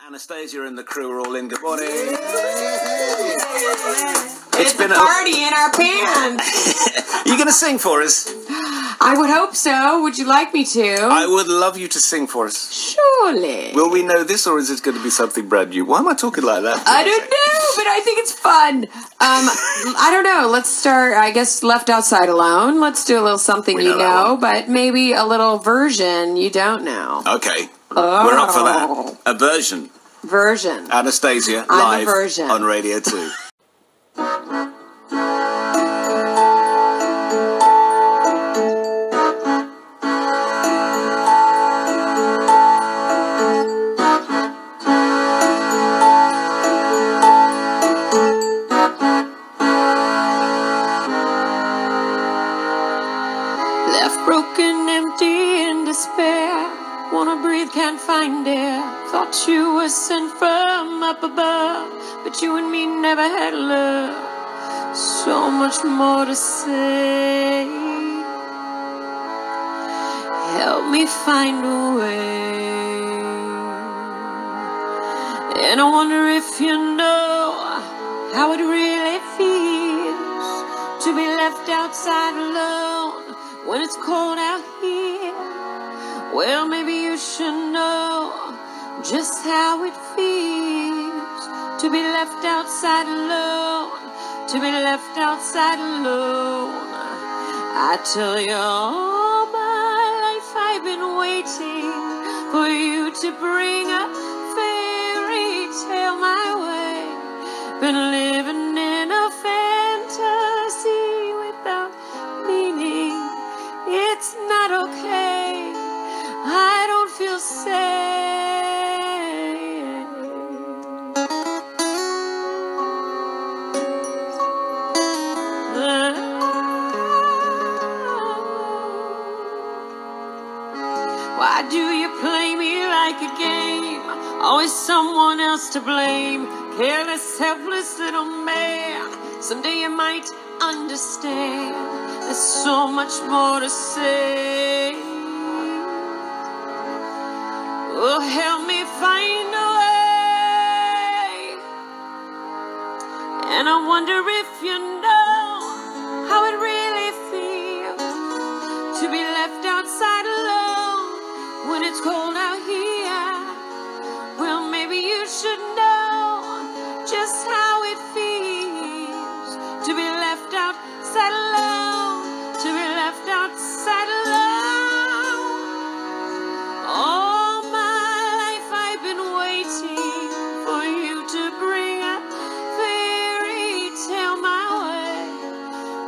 Anastacia and the crew are all in. Good morning. It's been a party in our band. Are you going to sing for us? I would hope so. Would you like me to? I would love you to sing for us. Surely. Will we know this, or is it going to be something brand new? Why am I talking like that? I don't know, but I think it's fun. I don't know. Let's start, I guess, Left Outside Alone. Let's do a little something you know, but maybe a little version you don't know. Okay. Oh. We're up for that. A version. Version. Anastacia, I'm live on Radio 2. Left broken, empty, in despair. Wanna breathe, can't find air. Thought you were sent from up above, but you and me never had love. So much more to say. Help me find a way. And I wonder if you know how it really feels to be left outside alone when it's cold out here. Well, maybe you should know just how it feels to be left outside alone, to be left outside alone. I tell you, all my life I've been waiting for you to bring a fairy tale my way. Been living in a fantasy without meaning. It's not okay. I don't feel safe. Why do you play me like a game? Always someone else to blame. Careless, helpless little man. Someday you might understand. There's so much more to say. Oh, help me find a way. And I wonder if you know how it really feels to be left outside alone when it's cold out here. Well, maybe you should know just how it feels to be left outside alone, to be left outside alone. Oh,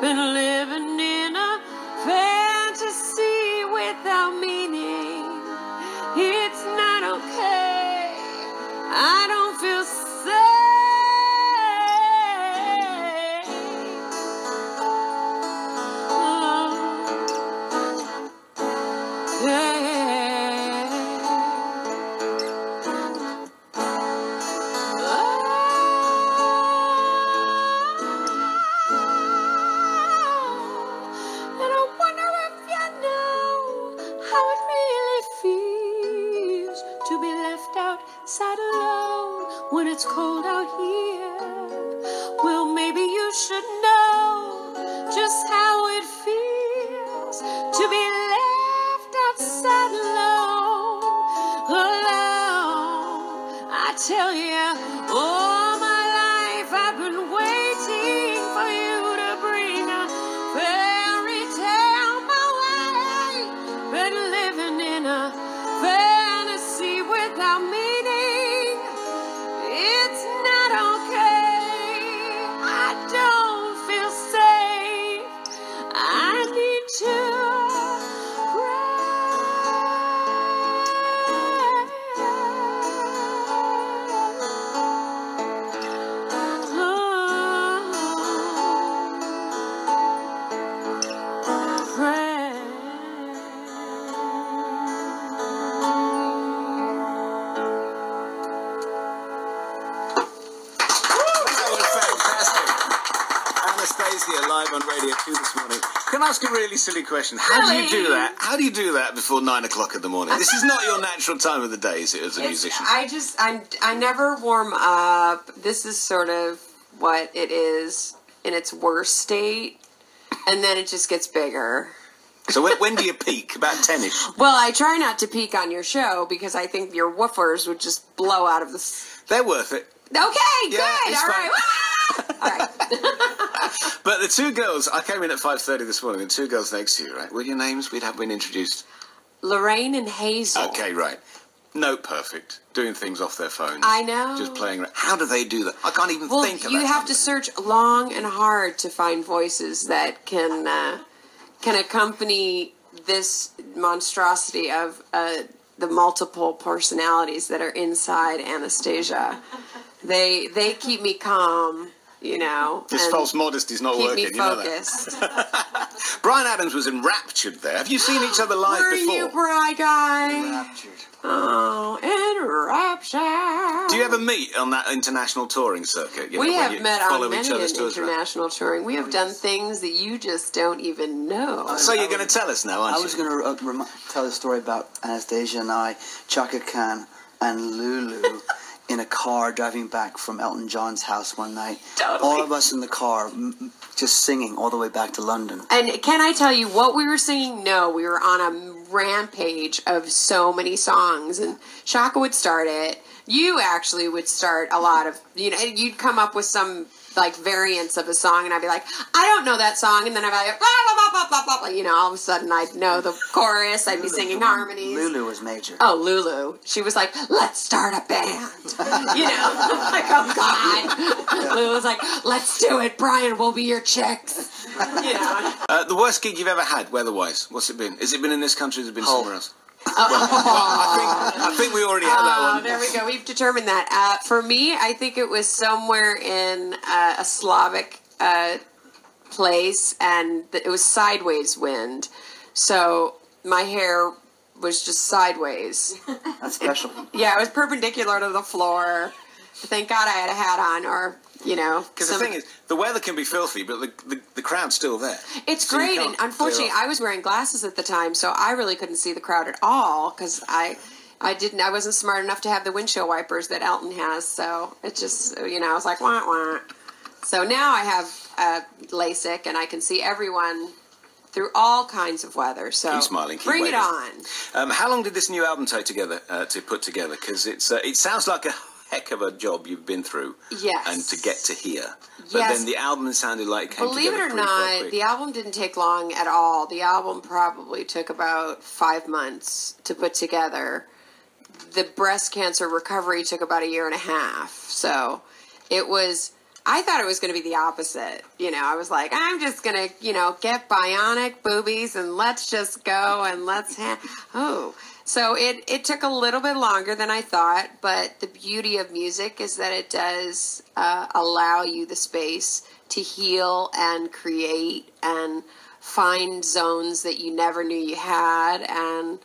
been living in a fantasy without meaning. It's not okay. I don't feel safe. Oh, yeah. Outside alone when it's cold out here. Well, maybe you should know just how it feels to be left outside alone, alone. I tell you, all my life I've been waiting for you to bring a fairy tale my way. Been living in a fantasy without me. Anastacia live on Radio 2 this morning. Can I ask a really silly question? How do you do that? How do you do that before 9 o'clock in the morning? This is not your natural time of the day, is it, as a musician? I never warm up. This is sort of what it is in its worst state, and then it just gets bigger. So when do you peak? About 10ish? Well, I try not to peak on your show because I think your woofers would just blow out of the... They're worth it. Okay, Yeah, good. All right. All right. But the two girls, I came in at 5:30 this morning, and two girls next to you, right? What are your names? We'd have been introduced. Lorraine and Hazel. Okay, right. Note perfect. Doing things off their phones. I know. Just playing around. How do they do that? I can't even think of that. Well, you have to search long and hard to find voices that can accompany this monstrosity of the multiple personalities that are inside Anastacia. They keep me calm, you know. This false modesty's not working. Keep me focused. You know that. Bryan Adams was enraptured there. Have you seen each other live before? Were you, Bry guy? Enraptured. Oh, enraptured. Do you ever meet on that international touring circuit? You know, We when have you met follow on many each other's tours around? international touring. We have done things that you just don't even know. So you're going to tell us now, aren't you? I was going to tell a story about Anastacia and I, Chaka Khan and Lulu in a car driving back from Elton John's house one night. Totally. All of us in the car just singing all the way back to London. And can I tell you what we were singing? No, we were on a rampage of so many songs, and Chaka would start it. You actually would start a lot of, you know, you'd come up with some like variants of a song, and I'd be like, I don't know that song, and then I'd be like, blah, blah, blah, blah, blah, blah. You know, all of a sudden I'd know the chorus, I'd be singing harmonies. Lulu was major. Oh, Lulu. She was like, let's start a band. You know, like, oh, God. Lulu was like, let's do it, Bryan, we'll be your chicks. You know. The worst gig you've ever had, weather-wise, what's it been? Has it been in this country or has it been somewhere else? I think we already had that one. There we go. We've determined that. For me, I think it was somewhere in a Slavic place, and it was sideways wind. So my hair was just sideways. That's special. Yeah, it was perpendicular to the floor. Thank God I had a hat on, or, you know. Because the thing is, the weather can be filthy, but the crowd's still there. It's So you great, can't and unfortunately, clear off. I was wearing glasses at the time, so I really couldn't see the crowd at all, because I wasn't smart enough to have the windshield wipers that Elton has, so it just, you know, I was like, wah, wah. So now I have LASIK, and I can see everyone through all kinds of weather, so Keep smiling, keep bring waving. it on. How long did this new album take together to put together? Because it sounds like a heck of a job you've been through. Yes. And to get to here. But Yes. then the album sounded like it came Believe it together or pretty quite not, quick. the album didn't take long at all. The album probably took about 5 months to put together. The breast cancer recovery took about 1.5 years. So it was, I thought it was going to be the opposite. You know, I was like, I'm just going to, you know, get bionic boobies and let's just go and let's So it took a little bit longer than I thought, but the beauty of music is that it does allow you the space to heal and create and find zones that you never knew you had. And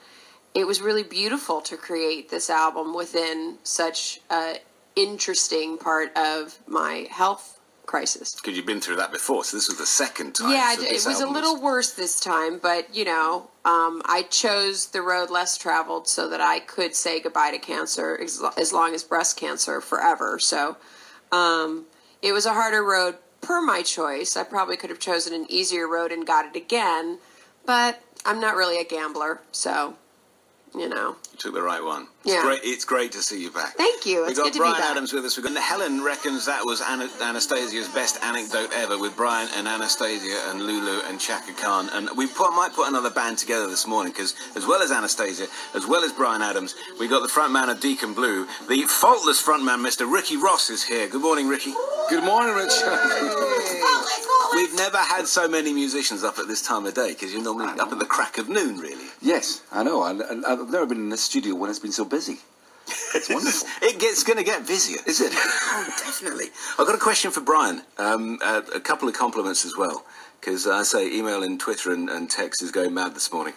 it was really beautiful to create this album within such an interesting part of my health crisis. Because you've been through that before, so this was the second time. Yeah, so it this was a album little worse this time, but, you know, I chose the road less traveled so that I could say goodbye to cancer as long as breast cancer forever. So it was a harder road per my choice. I probably could have chosen an easier road and got it again, but I'm not really a gambler, so, you know. You took the right one. Yeah. It's great to see you back. Thank you. It's We've good got to be Bryan back. Adams with us. Helen reckons that was Anastasia's best anecdote ever, with Bryan and Anastacia and Lulu and Chaka Khan. And we might put another band together this morning, because as well as Anastacia, as well as Bryan Adams, we got the frontman of Deacon Blue, the faultless frontman, Mr. Ricky Ross, is here. Good morning, Ricky. Good morning, Rich. We've never had so many musicians up at this time of day, because you're normally up at the crack of noon, really. Yes, I know. I've never been in a studio when it's been so busy. It's wonderful. It's going to get busier. Is it? Oh, definitely. I've got a question for Bryan. A couple of compliments as well, because I say email and Twitter and text is going mad this morning.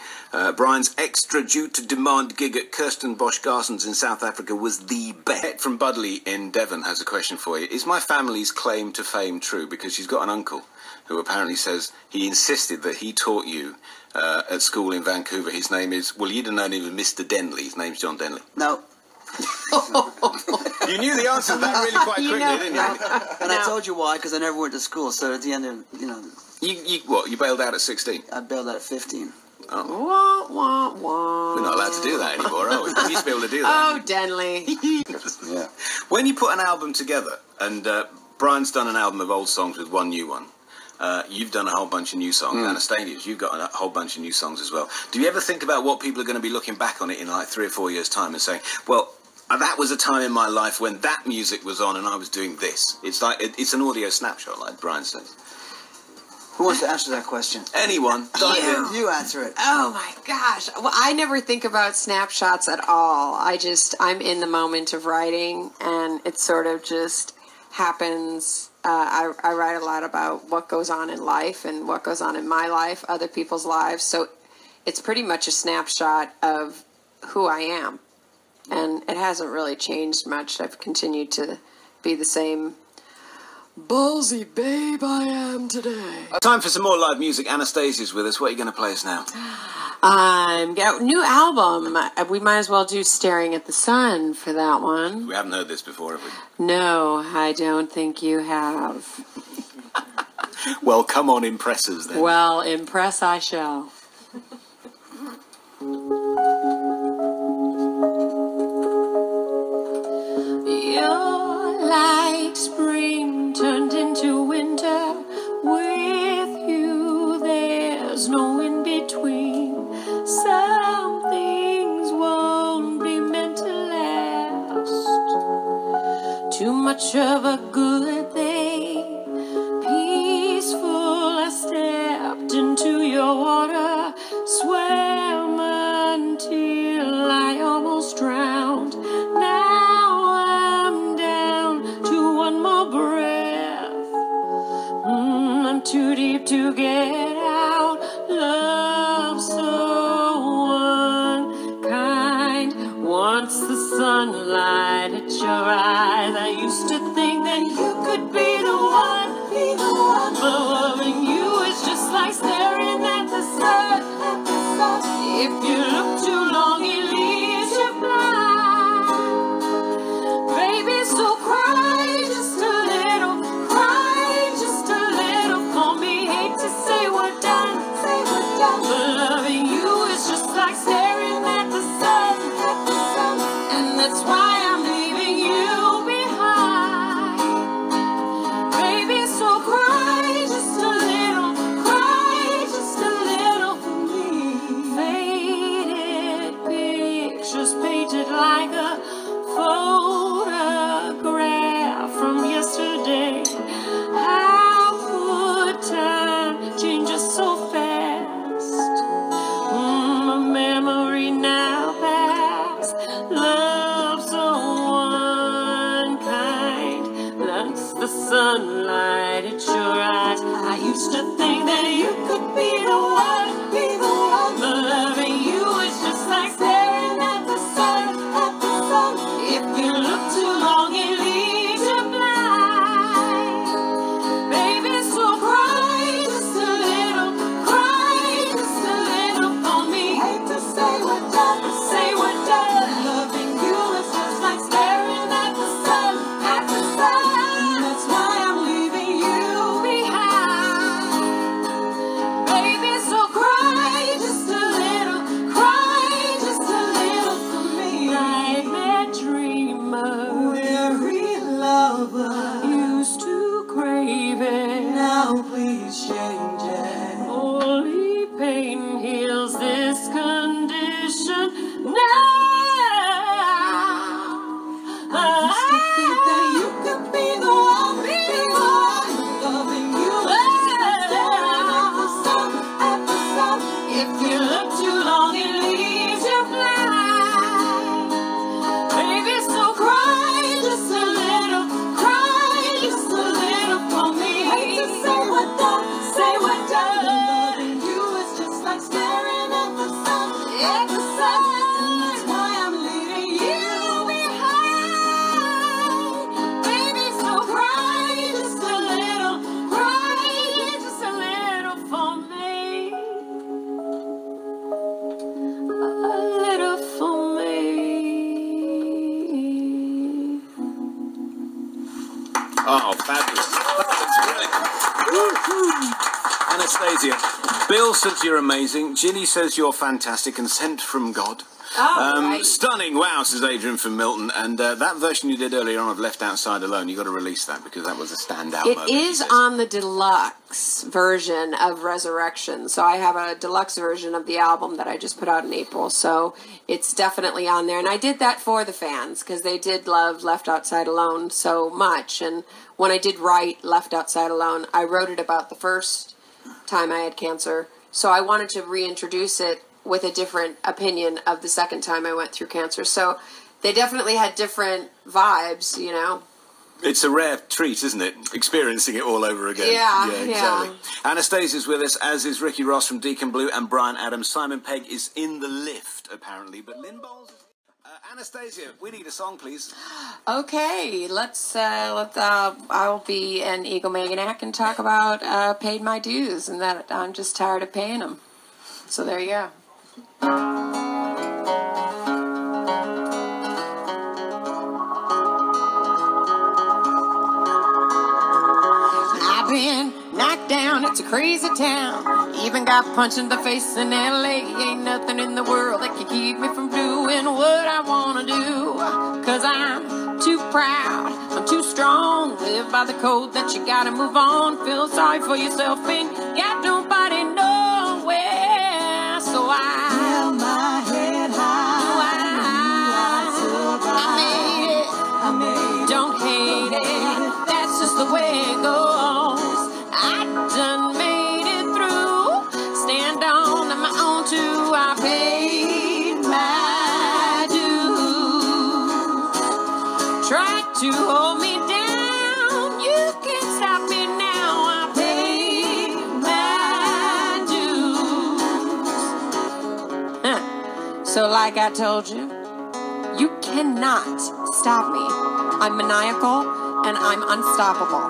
Bryan's extra due to demand gig at Kirsten Bosch Garsons in South Africa was the best. From Budley in Devon has a question for you. Is my family's claim to fame true? Because she's got an uncle who apparently says he insisted that he taught you at school in Vancouver. His name is, well, you'd have known him as Mr. Denley. His name's John Denley. No. You knew the answer to that really quite quickly, didn't you? And I told you why, because I never went to school. So at the end of, You bailed out at 16? I bailed out at 15. Oh. Wah, wah, wah. We're not allowed to do that anymore, are we? We used to be able to do that. Oh, Denley. Yeah. When you put an album together, and Brian's done an album of old songs with one new one, you've done a whole bunch of new songs. Anastacia, you've got a whole bunch of new songs as well. Do you ever think about what people are going to be looking back on it in like 3 or 4 years' time and saying, well, that was a time in my life when that music was on and I was doing this? It's like it's an audio snapshot, like Brian says. Who wants to answer that question? Anyone. You answer it. Oh my gosh. Well, I never think about snapshots at all. I'm in the moment of writing, and it sort of just happens. I write a lot about what goes on in life and what goes on in my life, other people's lives. So it's pretty much a snapshot of who I am. And it hasn't really changed much. I've continued to be the same ballsy babe I am today. Time for some more live music. Anastasia's with us. What are you going to play us now? New album. We might as well do Staring at the Sun for that one. We haven't heard this before, have we? No, I don't think you have. Well, come on, impress us then. Well, impress I shall. You're like spring turned into winter. With you, there's no in between. Some things won't be meant to last. Too much of a good thing. Peaceful, I stepped into your water, swam until I almost drowned. Now I'm down to one more breath. I'm too deep to get out. Love so unkind. Once the sunlight hit your eyes, I used to think that you could be the one. But loving you is just like staring at the sun. If you look too long, it leaves you blind. Baby, so cry just a little, for me. Hate to say we're done, but loving you is just like staring at the sun. And that's why I'm leaving you behind. Baby, so cry just a little, for me. Faded pictures painted like a photograph from yesterday. How could time change us so fast? A memory now past. Love so unkind. Once the sunlight hit your eyes, I used to think that you could be the one. But loving you is just like staring at the sun. If you look too long, it leaves you blind. Baby, so cry just a little, for me. Hate to say we're done, Loving you is just like staring at the sun, And that's why I'm leaving you behind. Baby, so cry just a little, for me. Nightmare dreamer, weary lover, used to crave it. Now please change it. Only pain heals this condition now. I used to think that you could be the one. Loving you at the sun. If you look too long, it leaves you blind. Baby, so cry just a little, for me. Hate to say we're done, Loving you is just like staring at the sun, That's why I'm leaving you behind. Baby, so Oh, fabulous. That's brilliant. Anastacia, Bill says you're amazing. Ginny says you're fantastic and sent from God. Right. Stunning, wow, says Adrian from Milton. And that version you did earlier on of Left Outside Alone, you got to release that because that was a standout moment. It is on the deluxe version of Resurrection. So I have a deluxe version of the album that I just put out in April. So it's definitely on there. And I did that for the fans because they did love Left Outside Alone so much. And when I did write Left Outside Alone, I wrote it about the first time I had cancer. So I wanted to reintroduce it with a different opinion of the second time I went through cancer. So they definitely had different vibes, you know. It's a rare treat, isn't it? Experiencing it all over again. Yeah, exactly. Anastasia's with us, as is Ricky Ross from Deacon Blue and Bryan Adam. Simon Pegg is in the lift, apparently, but Lynn Bowles... Anastacia, we need a song, please. Okay, I'll be an egomaniac and talk about paid my dues and that I'm just tired of paying them. So there you go. I've been knocked down, it's a crazy town. Even got punched in the face in LA. Ain't nothing in the world that can keep me from doing what I wanna do. Cause I'm too proud, I'm too strong. Live by the code that you gotta move on. Feel sorry for yourself, ain't got nobody nowhere. So I held my head high. I made it. Don't hate it. That's just the way it goes. I done made it through. Stand on my own too. I paid my dues. Try to hold me down. You can't stop me now. I paid my dues. So like I told you, you cannot stop me. I'm maniacal and I'm unstoppable.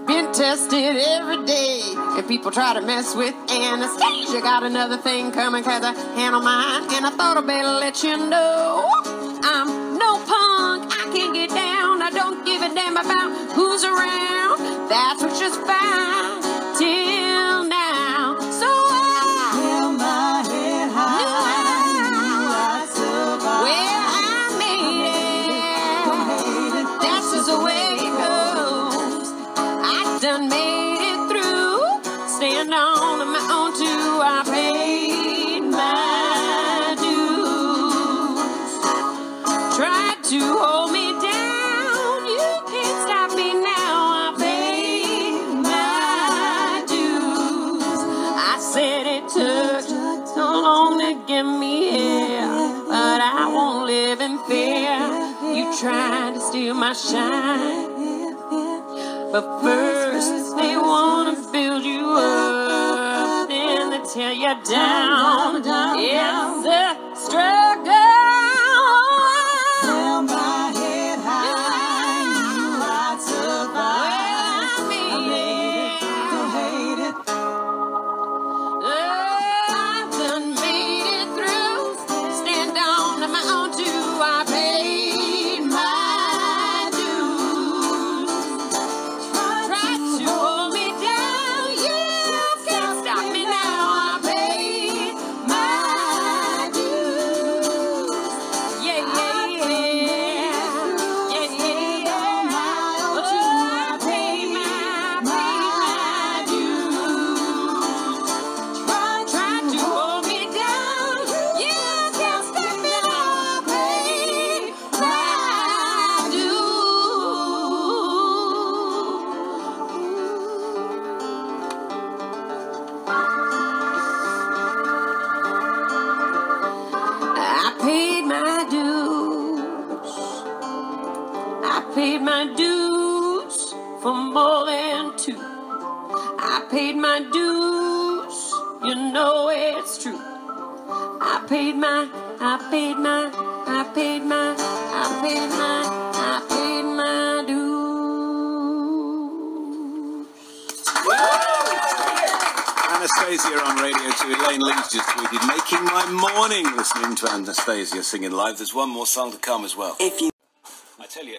Been tested every day. If people try to mess with Anastacia, got another thing coming cause I handle mine. And I thought I'd better let you know I'm no punk, I can't get down. I don't give a damn about who's around. That's what's just fine till now. So I held my head high. The way it goes, I done made it through. Stand on my own too. I paid my dues. Tried to hold me down. You can't stop me now. I paid my dues. I said it took so long to get me here, but I won't live in fear. You trying to steal my shine, but first they wanna build you up, then they tear you down. It's a struggle. Held my head high, you I'd survive. I made it, don't hate it. I've done made it through. Stand on my own too. I paid. Paid my dues for more than two. I paid my dues, you know it's true. I paid my dues. Anastacia on Radio 2. Elaine Lee's just tweeted, making my morning listening to Anastacia singing live. There's one more song to come as well. tell you,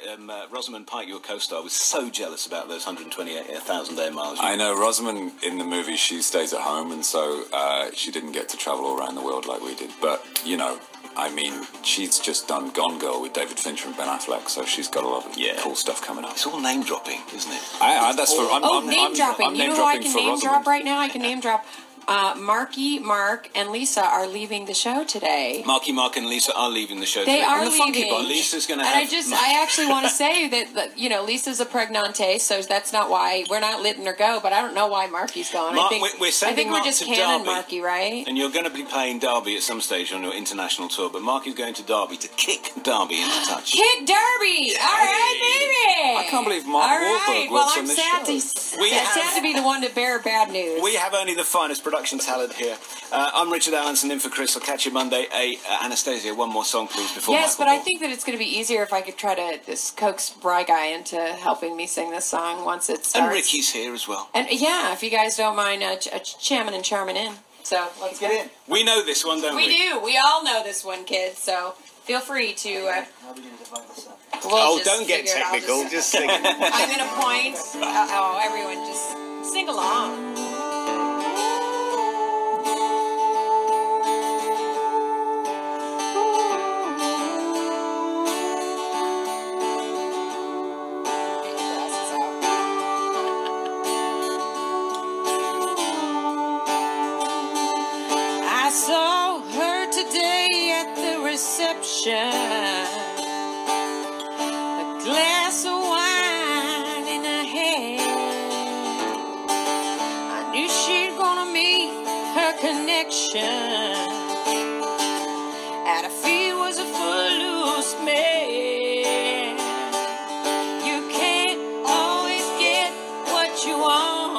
Rosamund Pike, your co-star, was so jealous about those 128,000 air miles. I know, Rosamund, in the movie, she stays at home, and so she didn't get to travel all around the world like we did. But, you know, I mean, she's just done Gone Girl with David Fincher and Ben Affleck, so she's got a lot of cool stuff coming up. It's all name-dropping, isn't it? Name-dropping. You know who I can name-drop right now? I can name-drop... Marky, Mark, and Lisa are leaving the show today. Marky, Mark, and Lisa are leaving the show today. They are leaving. Lisa's going to have... I actually want to say that, you know, Lisa's a pregnante, so that's not why we're not letting her go, but I don't know why Marky's going. Mark, we're just canning Marky, right? And you're going to be playing Derby at some stage on your international tour, but Marky's going to Derby to kick Derby into touch. Kick Derby! All right, baby! I can't believe Mark Wahlberg works on this show. Sad to be the one to bear bad news. We have only the finest production talent here. I'm Richard Allenson in for Chris. I'll catch you Monday. Anastacia, one more song, please, before Yes, Michael but Ball. I think that it's going to be easier if I could try to coax Bry Guy into helping me sing this song once it starts. And Ricky's here as well. And yeah, if you guys don't mind chamming and charming in. So let's get in. We know this one, don't we? We do. We all know this one, kids. So feel free to... How are we going to divide this up? Don't get technical. Just sing it. I'm going to point. Everyone just sing along. I saw her today at the reception. A glass of wine in her hand. I knew she'd gonna meet her connection. At her feet was a footloose man. You can't always get what you want.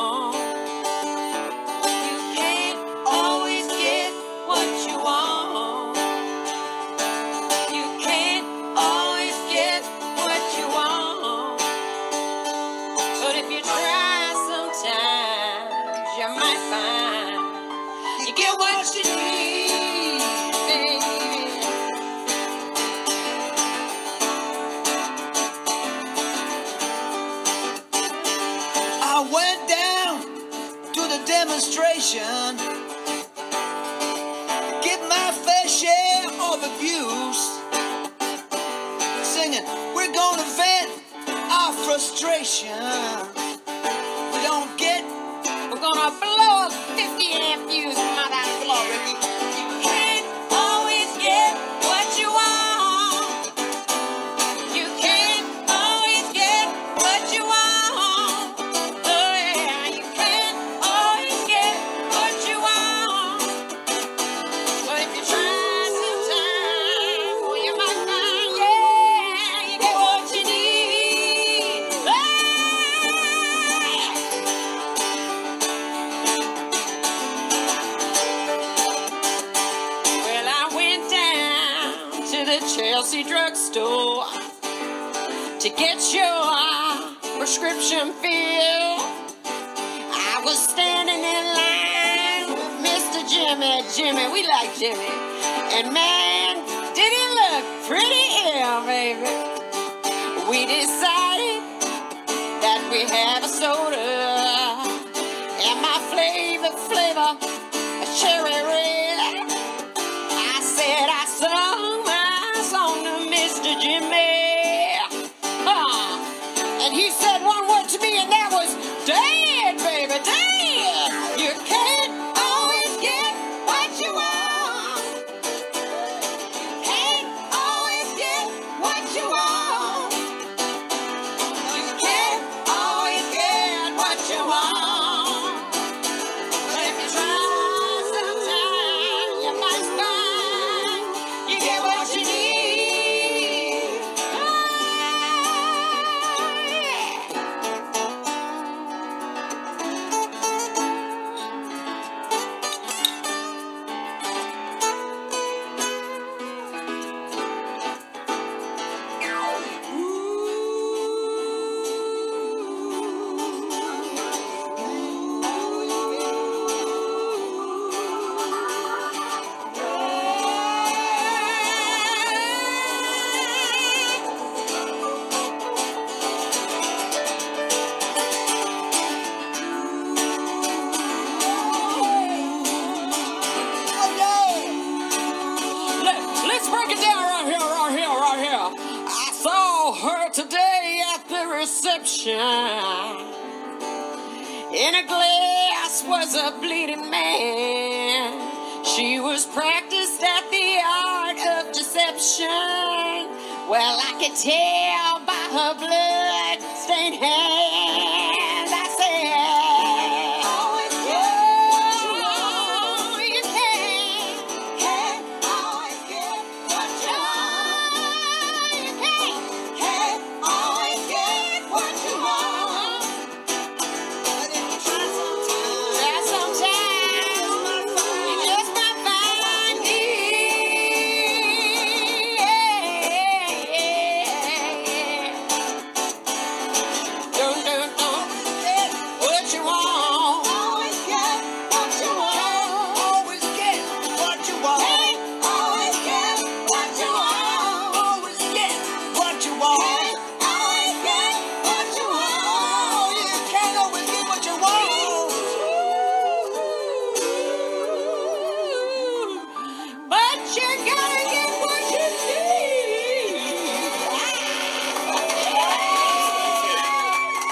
Demonstration, get my fair share of abuse, singing we're gonna vent our frustration. We don't get, we're gonna blow a 50 amp fuse. Come on, Ricky. You can't always get what you want. You can't always get what you want. Chelsea drugstore to get your prescription filled. I was standing in line with Mr. Jimmy, we like Jimmy, and man, did he look pretty ill, baby. We decided that we have a soda, and my flavor, a cherry red. I said I sung my song to Mr. Jimmy, and he said one word to me, and that was dead, baby, dead. You can't always get what you want. You can't always get what you want. You can't always get what you want. But if you try sometime, you might find you get what you need. her today at the reception. In a glass was a bleeding man. She was practiced at the art of deception. Well, I could tell by her blood-stained hands. I said, always get what you want. You can't always get what you want. You can't always get what you want. But if you try sometimes, you just might find Don't get what you want. Always get what you want. Always get what you want. Always get what you want. Always get what you want. Always get what you want. You can't always get what you want. But you gotta get what you need.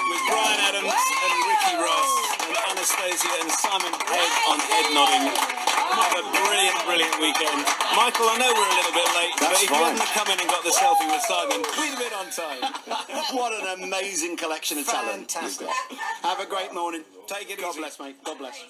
With Bryan Adam and Ricky Ross and Anastacia and Simon Head on head nodding. What a brilliant, brilliant weekend. Michael, I know we're a little bit late, but if you hadn't have come in and got the selfie with Simon, we'd have been on time. What an amazing collection of talent. Fantastic. Have a great morning. Take it God easy. bless, mate. God bless.